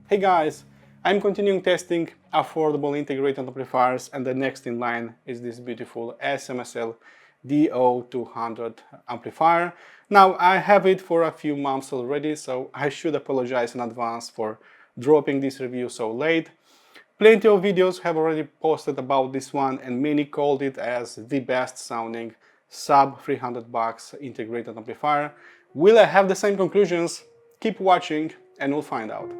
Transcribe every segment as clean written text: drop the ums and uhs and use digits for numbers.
Hey guys, I'm continuing testing affordable integrated amplifiers, and the next in line is this beautiful SMSL AO200 amplifier. Now I have it for a few months already, so I should apologize in advance for dropping this review so late. Plenty of videos have already posted about this one, and many called it as the best sounding sub $300 integrated amplifier. Will I have the same conclusions? Keep watching and we'll find out.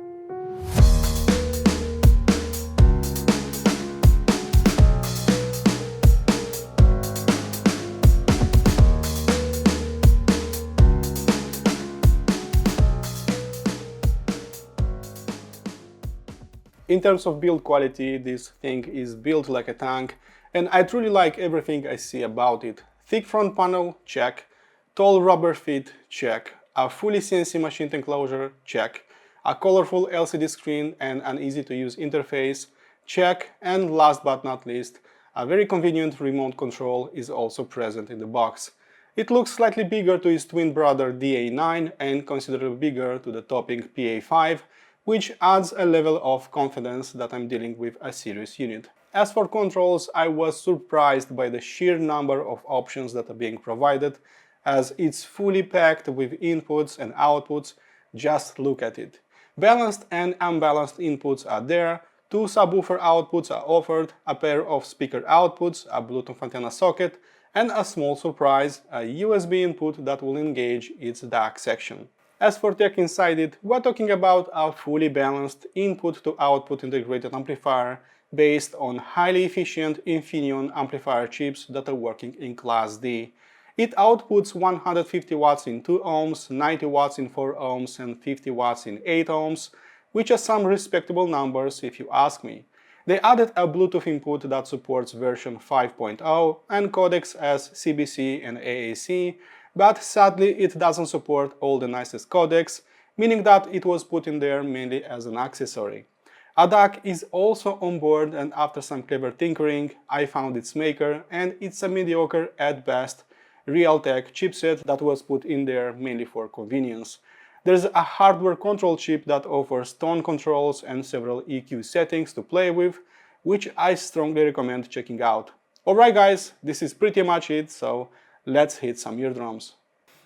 In terms of build quality, this thing is built like a tank, and I truly like everything I see about it. Thick front panel, check. Tall rubber feet, check. A fully CNC machined enclosure, check. A colorful LCD screen and an easy to use interface, check. And last but not least, a very convenient remote control is also present in the box. It looks slightly bigger to its twin brother DA9 and considerably bigger to the topping PA5, which adds a level of confidence that I'm dealing with a serious unit. As for controls, I was surprised by the sheer number of options that are being provided, as it's fully packed with inputs and outputs. Just look at it. Balanced and unbalanced inputs are there, 2 subwoofer outputs are offered, a pair of speaker outputs, a Bluetooth antenna socket, and a small surprise, a USB input that will engage its DAC section. As for tech inside it, we're talking about a fully balanced input-to-output integrated amplifier based on highly efficient Infineon amplifier chips that are working in Class D. It outputs 150 watts in 2 ohms, 90 watts in 4 ohms, and 50 watts in 8 ohms, which are some respectable numbers if you ask me. They added a Bluetooth input that supports version 5.0 and codecs as CBC and AAC, but sadly it doesn't support all the nicest codecs, meaning that it was put in there mainly as an accessory. A DAC is also on board, and after some clever tinkering, I found its maker, and it's a mediocre at best Realtek chipset that was put in there mainly for convenience. There's a hardware control chip that offers tone controls and several EQ settings to play with, which I strongly recommend checking out. Alright guys, this is pretty much it, so let's hit some eardrums.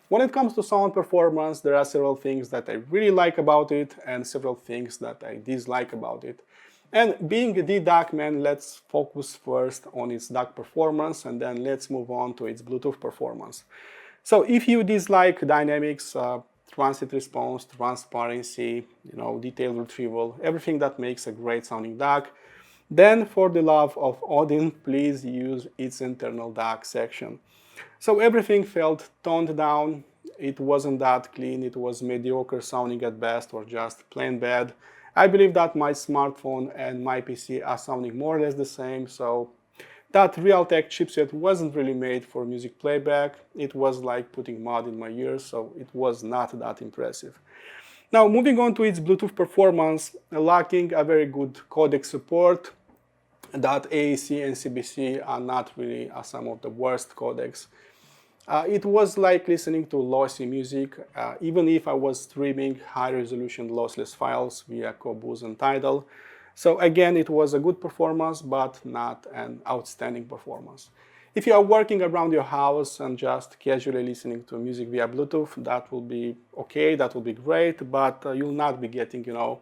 When it comes to sound performance, there are several things that I really like about it and several things that I dislike about it. And being the DAC man, let's focus first on its DAC performance and then let's move on to its Bluetooth performance. So if you dislike dynamics, transient response, transparency, detailed retrieval, everything that makes a great sounding DAC, then for the love of Odin, please use its internal DAC section. So everything felt toned down, it wasn't that clean, it was mediocre sounding at best or just plain bad. I believe that my smartphone and my PC are sounding more or less the same, so that Realtek chipset wasn't really made for music playback. It was like putting mud in my ears, so it was not that impressive. Now moving on to its Bluetooth performance, lacking a very good codec support, that AAC and CBC are not really some of the worst codecs. It was like listening to lossy music, even if I was streaming high-resolution lossless files via Qobuz and Tidal. So again, it was a good performance, but not an outstanding performance. If you are working around your house and just casually listening to music via Bluetooth, that will be okay, that will be great, but you'll not be getting, a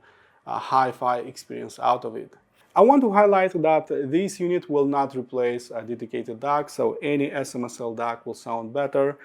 hi-fi experience out of it. I want to highlight that this unit will not replace a dedicated DAC, so any SMSL DAC will sound better,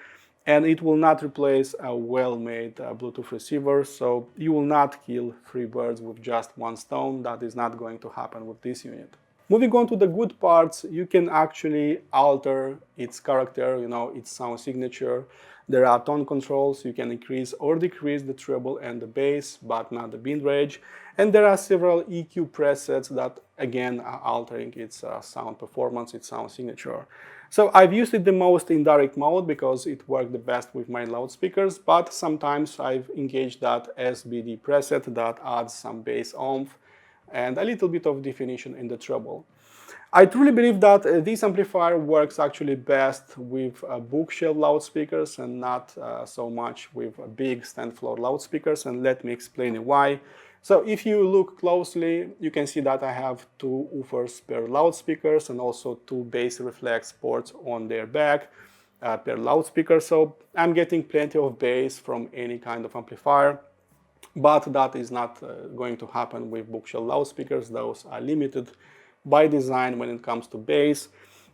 and it will not replace a well-made Bluetooth receiver, so you will not kill 3 birds with just one stone. That is not going to happen with this unit. Moving on to the good parts, you can actually alter its character, its sound signature. There are tone controls, you can increase or decrease the treble and the bass, but not the Midrange. And there are several EQ presets that again are altering its sound performance, its sound signature. So I've used it the most in direct mode because it worked the best with my loudspeakers, but sometimes I've engaged that SBD preset that adds some bass oomph and a little bit of definition in the treble. I truly believe that this amplifier works actually best with bookshelf loudspeakers and not so much with big stand floor loudspeakers, and let me explain why. So if you look closely, you can see that I have two woofers per loudspeakers and also two bass reflex ports on their back per loudspeaker. So I'm getting plenty of bass from any kind of amplifier, but that is not going to happen with bookshelf loudspeakers. Those are limited by design when it comes to bass.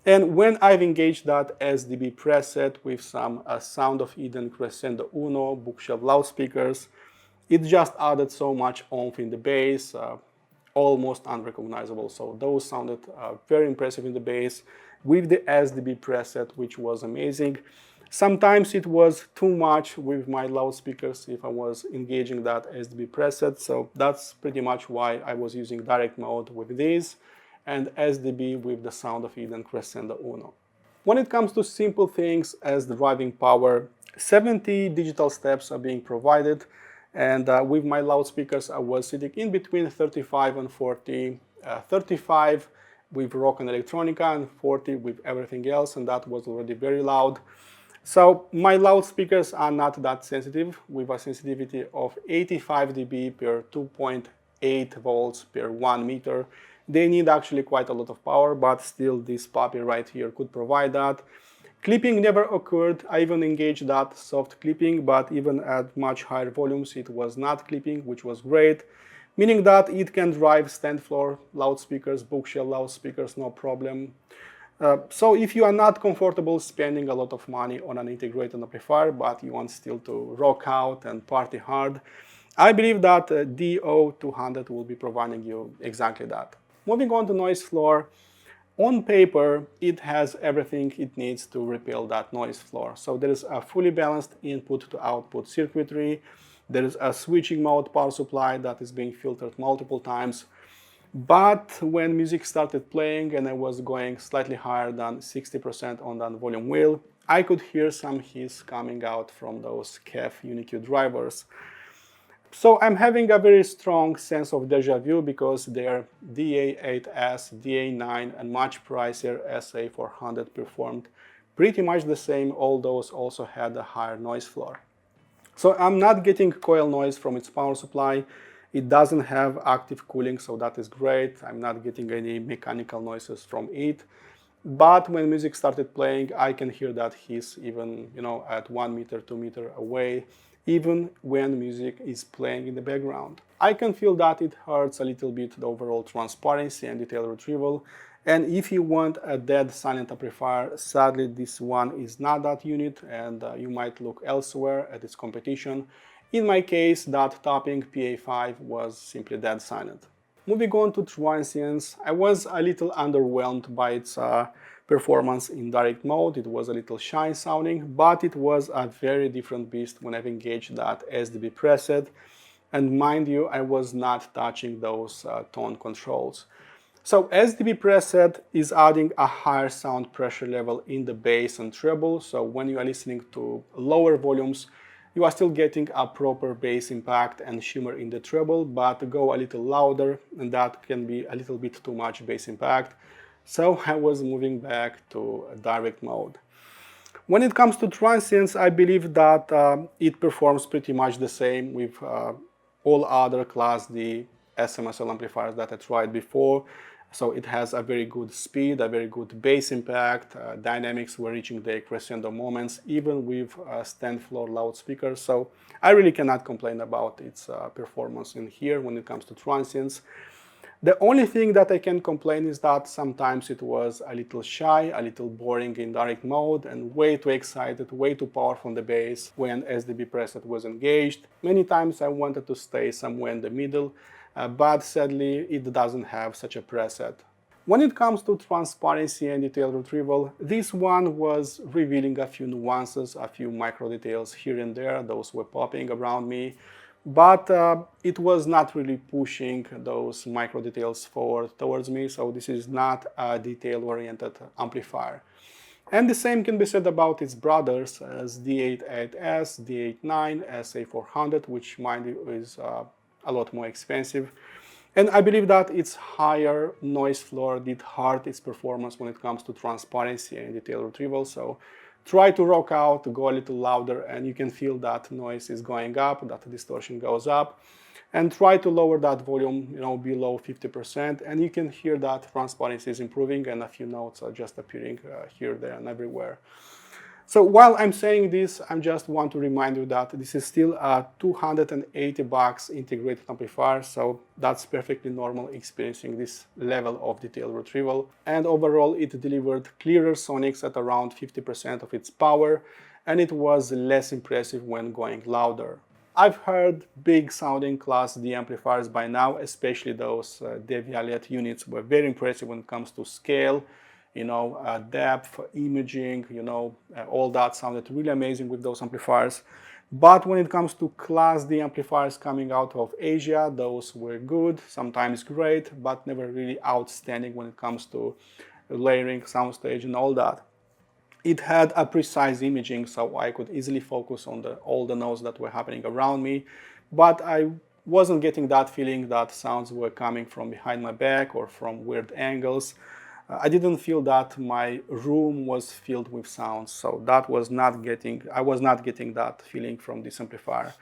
And when I've engaged that SDB preset with some Sound of Eden Crescendo Uno bookshelf loudspeakers, it just added so much oomph in the bass, almost unrecognizable. So those sounded very impressive in the bass with the SDB preset, which was amazing. Sometimes it was too much with my loudspeakers if I was engaging that SDB preset, so that's pretty much why I was using direct mode with these and SDB with the Sound of Eden Crescendo Uno. When it comes to simple things as the driving power, 70 digital steps are being provided, and with my loudspeakers I was sitting in between 35 and 40, 35 with rock and electronica and 40 with everything else, and that was already very loud. So my loudspeakers are not that sensitive, with a sensitivity of 85 dB per 2.8 volts per 1 meter. They need actually quite a lot of power, but still this puppy right here could provide that. Clipping never occurred. I even engaged that soft clipping, but even at much higher volumes it was not clipping, which was great, meaning that it can drive stand floor loudspeakers, bookshelf loudspeakers, no problem. So if you are not comfortable spending a lot of money on an integrated amplifier, but you want still to rock out and party hard, I believe that DAO200 will be providing you exactly that. Moving on to noise floor, on paper it has everything it needs to repel that noise floor. So there is a fully balanced input to output circuitry, there is a switching mode power supply that is being filtered multiple times. But when music started playing and I was going slightly higher than 60% on that volume wheel, I could hear some hiss coming out from those KEF UniQ drivers. So I'm having a very strong sense of deja vu because their DA8S, DA9 and much pricier SA400 performed pretty much the same, all those also had a higher noise floor. So I'm not getting coil noise from its power supply. It doesn't have active cooling, so that is great. I'm not getting any mechanical noises from it. But when music started playing, I can hear that hiss even, at 1 meter, 2 meters away, even when music is playing in the background. I can feel that it hurts a little bit the overall transparency and detail retrieval. And if you want a dead silent amplifier, sadly this one is not that unit, and you might look elsewhere at its competition. In my case, that topping PA5 was simply dead silent. Moving on to transients, I was a little underwhelmed by its performance in direct mode. It was a little shy sounding, but it was a very different beast when I've engaged that SDB preset. And mind you, I was not touching those tone controls. So SDB preset is adding a higher sound pressure level in the bass and treble. So when you are listening to lower volumes, you are still getting a proper bass impact and shimmer in the treble, but go a little louder, and that can be a little bit too much bass impact. So I was moving back to direct mode. When it comes to transients, I believe that it performs pretty much the same with all other Class D SMSL amplifiers that I tried before. So it has a very good speed, a very good bass impact, dynamics were reaching their crescendo moments, even with stand floor loudspeakers. So I really cannot complain about its performance in here when it comes to transients. The only thing that I can complain is that sometimes it was a little shy, a little boring in direct mode, and way too excited, way too powerful on the bass when SDB preset was engaged. Many times I wanted to stay somewhere in the middle, but sadly it doesn't have such a preset. When it comes to transparency and detail retrieval, this one was revealing a few nuances, a few micro details here and there. Those were popping around me, but it was not really pushing those micro details forward towards me, so this is not a detail-oriented amplifier. And the same can be said about its brothers as D88S, D89, SA400, which mind you is a lot more expensive. And I believe that its higher noise floor did hurt its performance when it comes to transparency and detail retrieval. So try to rock out, to go a little louder, and you can feel that noise is going up, that distortion goes up. And try to lower that volume, below 50%, and you can hear that transparency is improving and a few notes are just appearing here, there, and everywhere. So while I'm saying this, I just want to remind you that this is still a $280 integrated amplifier, so that's perfectly normal experiencing this level of detail retrieval. And overall, it delivered clearer sonics at around 50% of its power, and it was less impressive when going louder. I've heard big sounding Class D amplifiers by now, especially those Devialet units were very impressive when it comes to scale, depth, imaging, all that sounded really amazing with those amplifiers. But when it comes to Class D amplifiers coming out of Asia, those were good, sometimes great, but never really outstanding when it comes to layering, soundstage, and all that. It had a precise imaging, so I could easily focus on all the notes that were happening around me, but I wasn't getting that feeling that sounds were coming from behind my back or from weird angles. I didn't feel that my room was filled with sounds, so I was not getting that feeling from this amplifier.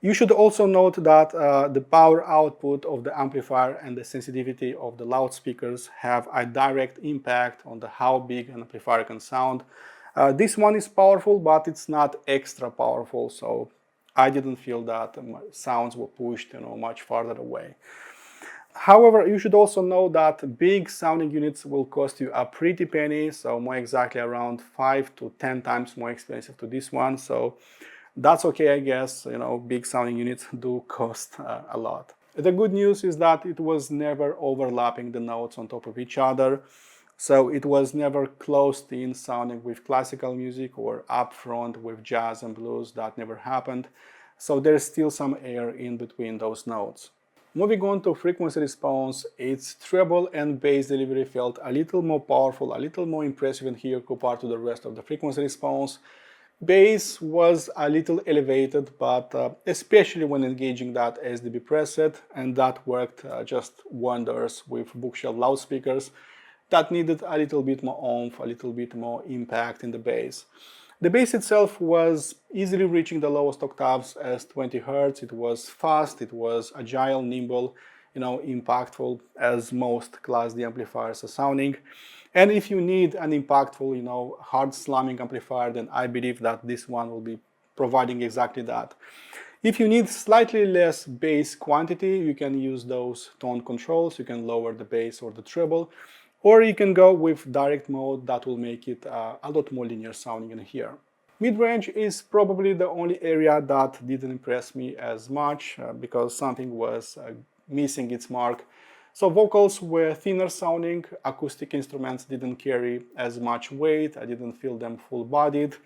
You should also note that the power output of the amplifier and the sensitivity of the loudspeakers have a direct impact on how big an amplifier can sound. This one is powerful, but it's not extra powerful, so I didn't feel that sounds were pushed much farther away. However, you should also know that big sounding units will cost you a pretty penny, so more exactly around 5 to 10 times more expensive to this one. So that's okay, I guess. Big sounding units do cost a lot. The good news is that it was never overlapping the notes on top of each other. So it was never closed in sounding with classical music or upfront with jazz and blues. That never happened. So there's still some air in between those notes. Moving on to frequency response, its treble and bass delivery felt a little more powerful, a little more impressive in here compared to the rest of the frequency response. Bass was a little elevated, but especially when engaging that SDB preset, and that worked just wonders with bookshelf loudspeakers that needed a little bit more oomph, a little bit more impact in the bass. The bass itself was easily reaching the lowest octaves as 20 Hz. It was fast, it was agile, nimble, impactful as most Class D amplifiers are sounding. And if you need an impactful, hard slamming amplifier, then I believe that this one will be providing exactly that. If you need slightly less bass quantity, you can use those tone controls. You can lower the bass or the treble, or you can go with direct mode. That will make it a lot more linear sounding in here. Mid-range is probably the only area that didn't impress me as much because something was missing its mark. So vocals were thinner sounding, acoustic instruments didn't carry as much weight, I didn't feel them full-bodied.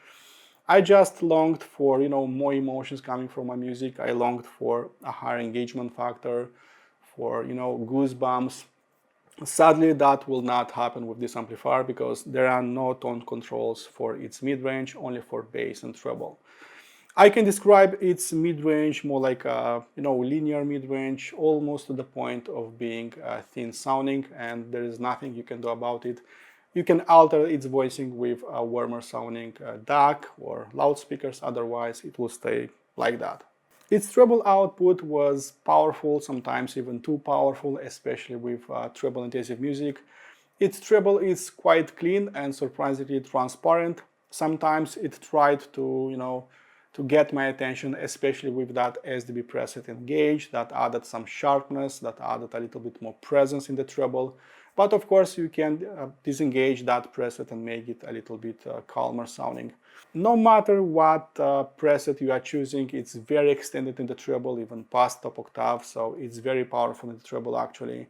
I just longed for, more emotions coming from my music. I longed for a higher engagement factor, for, goosebumps. Sadly, that will not happen with this amplifier because there are no tone controls for its mid-range, only for bass and treble. I can describe its mid-range more like a linear mid-range, almost to the point of being thin sounding, and there is nothing you can do about it. You can alter its voicing with a warmer sounding DAC or loudspeakers, otherwise it will stay like that. Its treble output was powerful, sometimes even too powerful, especially with treble intensive music. Its treble is quite clean and surprisingly transparent. Sometimes it tried to get my attention, especially with that SDB preset engaged, that added some sharpness, that added a little bit more presence in the treble. But of course you can disengage that preset and make it a little bit calmer sounding. No matter what preset you are choosing, it's very extended in the treble, even past top octave, so it's very powerful in the treble actually.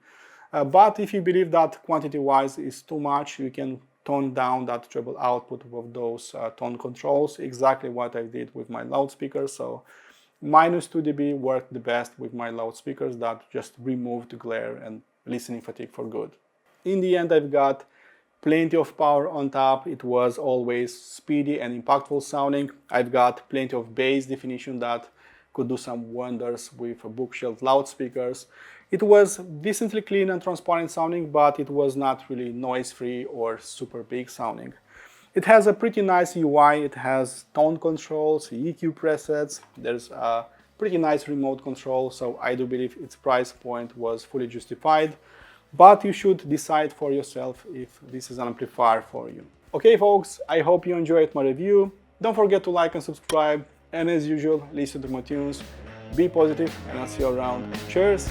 But if you believe that quantity-wise is too much, you can tone down that treble output with those tone controls, exactly what I did with my loudspeakers. So minus 2 dB worked the best with my loudspeakers, that just removed glare and listening fatigue for good. In the end, I've got plenty of power on top. It was always speedy and impactful sounding. I've got plenty of bass definition that could do some wonders with bookshelf loudspeakers. It was decently clean and transparent sounding, but it was not really noise-free or super big sounding. It has a pretty nice UI, it has tone controls, EQ presets, there's a pretty nice remote control, so I do believe its price point was fully justified, but you should decide for yourself if this is an amplifier for you. Okay folks, I hope you enjoyed my review. Don't forget to like and subscribe, and as usual, listen to my tunes, be positive, and I'll see you around. Cheers!